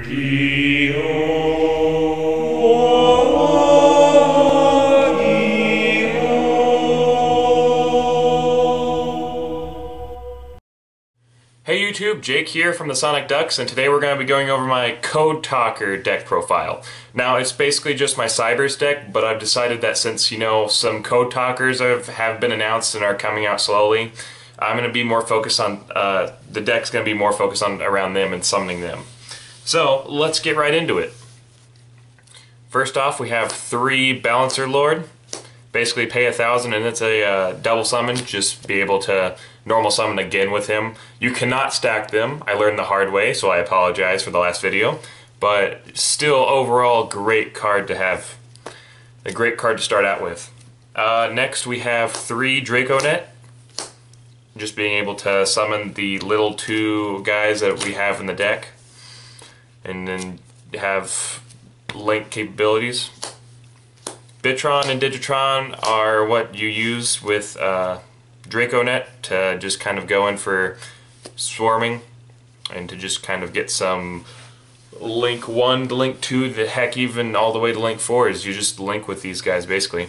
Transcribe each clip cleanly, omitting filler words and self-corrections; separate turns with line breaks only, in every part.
Hey YouTube, Jake here from the Sonic Ducks, and today we're going to be going over my Code Talker deck profile. Now, it's basically just my Cybers deck, but I've decided that since, some Code Talkers have been announced and are coming out slowly, I'm going to be more focused on, the deck's going to be more focused on around them and summoning them. So, let's get right into it. First off, we have 3 Balancer Lord. Basically pay 1,000 and it's a double summon, just be able to normal summon again with him. You cannot stack them, I learned the hard way, so I apologize for the last video, but still overall great card to have, a great card to start out with. Next we have 3 Draconet, just being able to summon the little 2 guys that we have in the deck, and then have link capabilities. Bitron and Digitron are what you use with Draconet to just kind of go in for swarming and to just kind of get some link 1 to link 2, the heck even all the way to link 4 is you just link with these guys basically.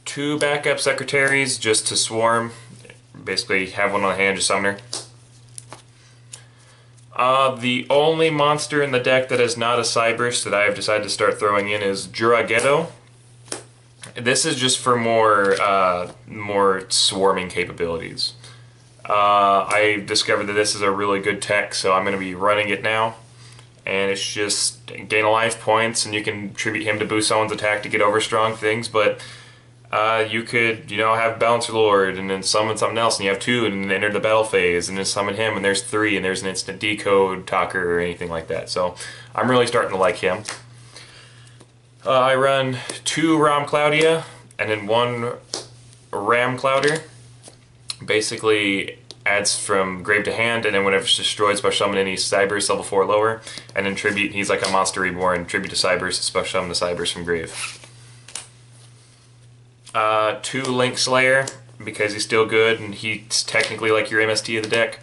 2 backup secretaries just to swarm, basically have one on the hand, just summoner. The only monster in the deck that is not a Cybers that I have decided to start throwing in is Juragedo. This is just for more swarming capabilities. I discovered that this is a really good tech, so I'm going to be running it now. And it's just gain a life points, and you can tribute him to boost someone's attack to get over strong things, but you could, have Balancer Lord and then summon something else, and you have 2 and then enter the battle phase and then summon him and there's 3 and there's an instant decode talker or anything like that. So I'm really starting to like him. I run 2 Ram Claudia and then 1 Ram Clouder. Basically adds from grave to hand, and then whenever it's destroyed, special summon any Cybers level 4 lower, and then tribute, he's like a monster reborn, tribute to Cybers, special summon the Cybers from grave. 2 Link Slayer, because he's still good and he's technically like your MST of the deck.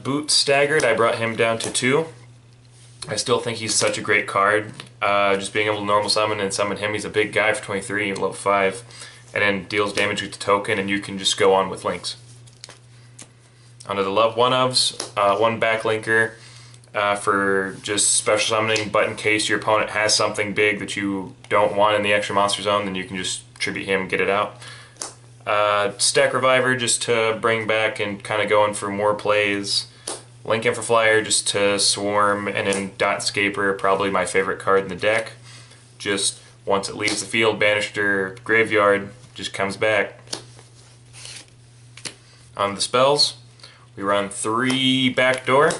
Boot Staggered, I brought him down to 2. I still think he's such a great card. Just being able to normal summon and summon him, he's a big guy for 23, level 5, and then deals damage with the token, and you can just go on with links. Onto the Love One-Ofs, 1 Backlinker. For just special summoning, but in case your opponent has something big that you don't want in the extra monster zone, then you can just tribute him and get it out. Stack Reviver just to bring back and kind of go in for more plays. Link In for Flyer just to swarm, and then Dot Scaper, probably my favorite card in the deck. Just once it leaves the field, banished or graveyard, just comes back. On the spells, we run 3 Backdoor.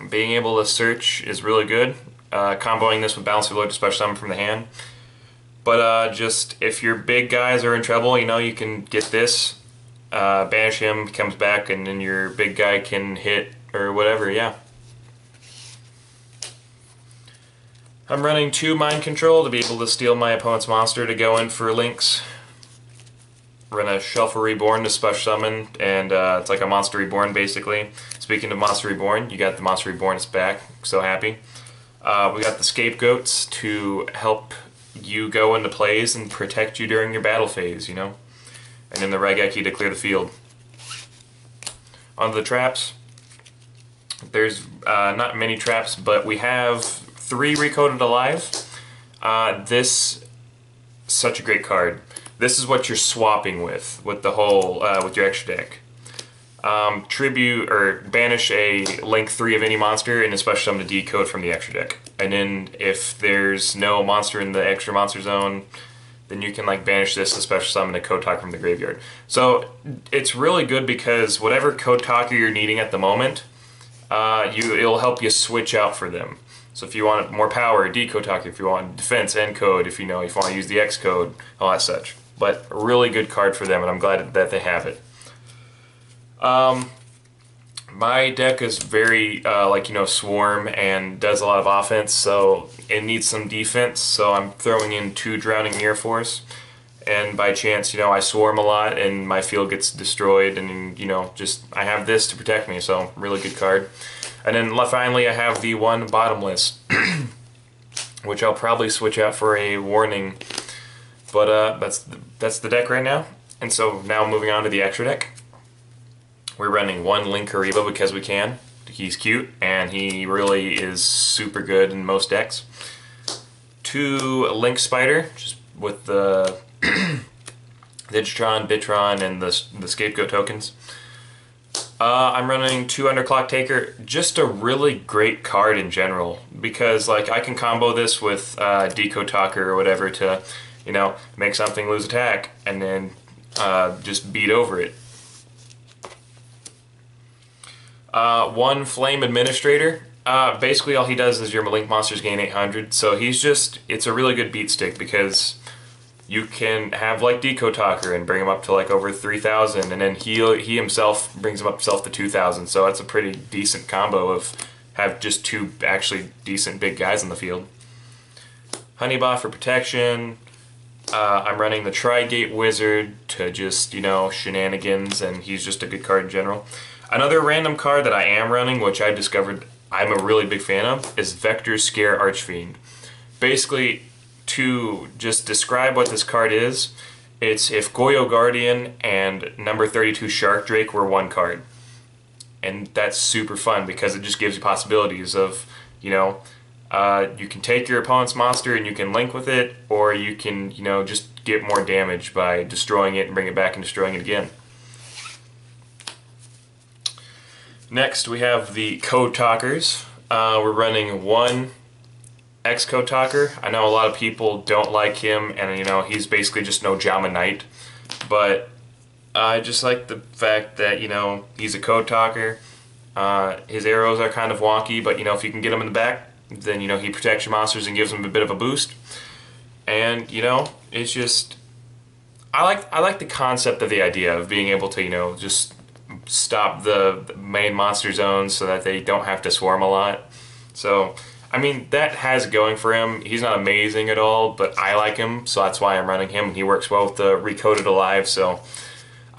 Being able to search is really good. Comboing this with Balancer Lord to special summon from the hand. But just if your big guys are in trouble, you can get this. Banish him, comes back, and then your big guy can hit or whatever, yeah. I'm running 2 Mind Control to be able to steal my opponent's monster to go in for links. Run a Shuffle Reborn to special summon, and it's like a Monster Reborn basically. Speaking of Monster Reborn, you got the Monster Reborn, it's back, so happy. We got the Scapegoats to help you go into plays and protect you during your battle phase, And then the Raigeki to clear the field. Onto the traps. There's not many traps, but we have 3 Recoded Alive. This, such a great card. This is what you're swapping with the whole, with your extra deck. Tribute, or banish a link 3 of any monster and a special summon to decode from the extra deck. And then if there's no monster in the extra monster zone, then you can banish this to special summon a Code Talker from the graveyard. So it's really good because whatever Code Talker you're needing at the moment, it'll help you switch out for them. So if you want more power, decode talker. If you want defense, encode. If you want to use the X code, all that such. But a really good card for them, and I'm glad that they have it. My deck is very swarm and does a lot of offense, so it needs some defense. So I'm throwing in 2 Drowning Mirror Force, and by chance, you know, I swarm a lot and my field gets destroyed, and you know, just I have this to protect me, so really good card. And then finally I have the one bottomless, which I'll probably switch out for a warning, but that's the deck right now. And so now moving on to the extra deck. We're running one Linkuriboh because we can. He's cute, and he really is super good in most decks. Two Link Spider, just with the Digitron, Bitron, and the Scapegoat tokens. I'm running two Underclock Taker, just a really great card in general, because like I can combo this with Decode Talker or whatever to, you know, make something lose attack, and then just beat over it. One Flame Administrator. Basically all he does is your Link monsters gain 800, so it's a really good beat stick because you can have like Decode Talker and bring him up to like over 3,000, and then he himself brings him up himself to 2,000, so that's a pretty decent combo of have just two actually decent big guys in the field. Honeybot for protection. I'm running the Tri-Gate Wizard to just, you know, shenanigans, and he's just a good card in general. Another random card that I am running, which I discovered I'm a really big fan of, is Vector Scare Archfiend. Basically, to just describe what this card is, it's if Goyo Guardian and number 32 Shark Drake were one card. And that's super fun because it just gives you possibilities of, you know, you can take your opponent's monster and you can link with it, or you can, you know, just get more damage by destroying it and bring it back and destroying it again. Next, we have the Code Talkers. We're running one X-Code Talker. I know a lot of people don't like him, and you know, he's basically just no Jama Knight, but I just like the fact that, you know, he's a Code Talker. His arrows are kind of wonky, but you know, if you can get him in the back, then you know, he protects your monsters and gives them a bit of a boost. And you know, it's just, I like the concept of the idea of being able to, you know, just stop the main monster zones so that they don't have to swarm a lot. So I mean, that has it going for him. He's not amazing at all, but I like him, so that's why I'm running him. He works well with the Recoded Alive, so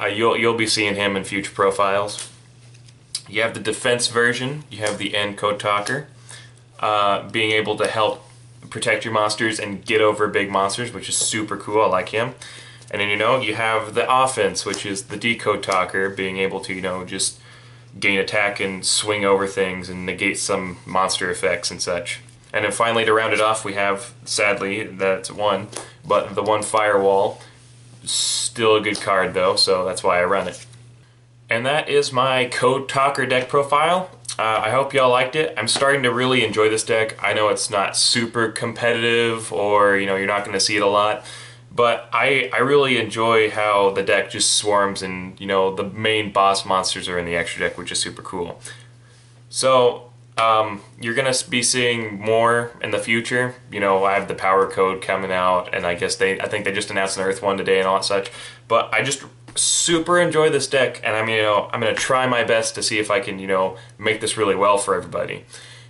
you'll be seeing him in future profiles. You have the defense version. You have the End Code Talker, being able to help protect your monsters and get over big monsters, which is super cool. I like him. And then, you know, you have the offense, which is the Decode Talker, being able to, you know, just gain attack and swing over things and negate some monster effects and such. And then finally, to round it off, we have, sadly, that's one, but the one Firewall. Still a good card though, so that's why I run it. And that is my Code Talker deck profile. I hope y'all liked it. I'm starting to really enjoy this deck. I know it's not super competitive, or you know, you're not going to see it a lot, but I really enjoy how the deck just swarms, and you know, the main boss monsters are in the extra deck, which is super cool. So you're gonna be seeing more in the future. You know, I have the Power Code coming out, and I think they just announced an Earth one today and all that such. But I just super enjoy this deck, and I mean, you know, I'm gonna try my best to see if I can, you know, make this really well for everybody.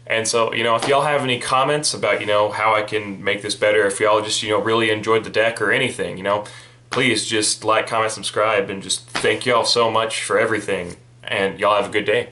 And so, you know, if y'all have any comments about, you know, how I can make this better, if y'all just, you know, really enjoyed the deck or anything, you know, please just like, comment, subscribe, and just thank y'all so much for everything. And y'all have a good day.